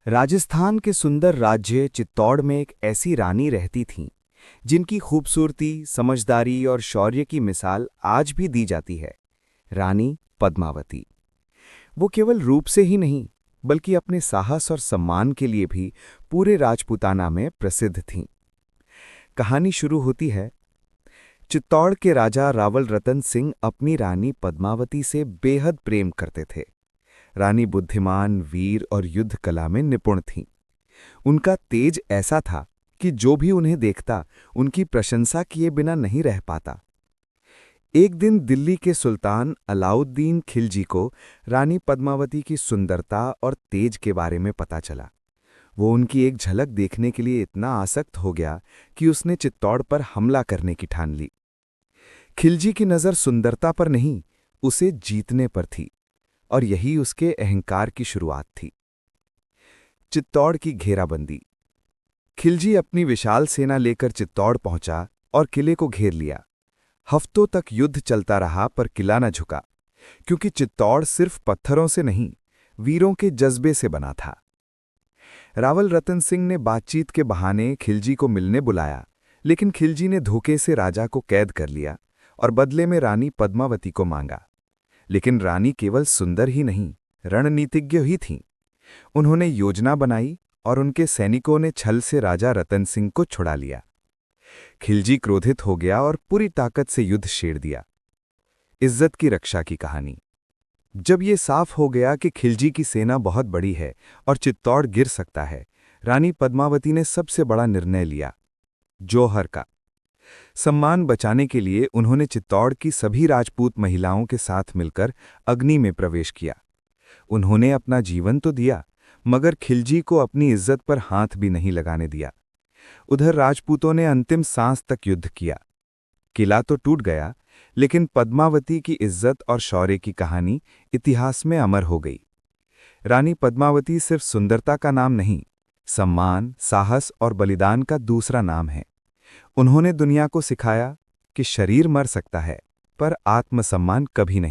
राजस्थान के सुंदर राज्य चित्तौड़ में एक ऐसी रानी रहती थीं, जिनकी खूबसूरती, समझदारी और शौर्य की मिसाल आज भी दी जाती है। रानी पद्मावती। वो केवल रूप से ही नहीं, बल्कि अपने साहस और सम्मान के लिए भी पूरे राजपूताना में प्रसिद्ध थीं। कहानी शुरू होती है। चित्तौड़ के राजा रावल रतन सिंह अपनी रानी पद्मावती से बेहद प्रेम करते थे। रानी बुद्धिमान, वीर और युद्ध कला में निपुण थीं। उनका तेज ऐसा था कि जो भी उन्हें देखता, उनकी प्रशंसा किए बिना नहीं रह पाता। एक दिन दिल्ली के सुल्तान अलाउद्दीन खिलजी को रानी पद्मावती की सुंदरता और तेज के बारे में पता चला। वो उनकी एक झलक देखने के लिए इतना आसक्त हो गया कि उसने चित्तौड़ पर हमला करने की ठान ली। खिलजी की नज़र सुंदरता पर नहीं, उसे जीतने पर थी, और यही उसके अहंकार की शुरुआत थी। चित्तौड़ की घेराबंदी। खिलजी अपनी विशाल सेना लेकर चित्तौड़ पहुंचा और किले को घेर लिया। हफ्तों तक युद्ध चलता रहा, पर किला न झुका, क्योंकि चित्तौड़ सिर्फ पत्थरों से नहीं, वीरों के जज्बे से बना था। रावल रतन सिंह ने बातचीत के बहाने खिलजी को मिलने बुलाया, लेकिन खिलजी ने धोखे से राजा को कैद कर लिया और बदले में रानी पद्मावती को मांगा। लेकिन रानी केवल सुंदर ही नहीं, रणनीतिज्ञ ही थीं। उन्होंने योजना बनाई और उनके सैनिकों ने छल से राजा रतन सिंह को छुड़ा लिया। खिलजी क्रोधित हो गया और पूरी ताकत से युद्ध छेड़ दिया। इज्जत की रक्षा की कहानी। जब ये साफ हो गया कि खिलजी की सेना बहुत बड़ी है और चित्तौड़ गिर सकता है, रानी पद्मावती ने सबसे बड़ा निर्णय लिया, जौहर का। सम्मान बचाने के लिए उन्होंने चित्तौड़ की सभी राजपूत महिलाओं के साथ मिलकर अग्नि में प्रवेश किया। उन्होंने अपना जीवन तो दिया, मगर खिलजी को अपनी इज्जत पर हाथ भी नहीं लगाने दिया। उधर राजपूतों ने अंतिम सांस तक युद्ध किया। किला तो टूट गया, लेकिन पद्मावती की इज्जत और शौर्य की कहानी इतिहास में अमर हो गई। रानी पद्मावती सिर्फ सुंदरता का नाम नहीं, सम्मान, साहस और बलिदान का दूसरा नाम है। उन्होंने दुनिया को सिखाया कि शरीर मर सकता है, पर आत्मसम्मान कभी नहीं।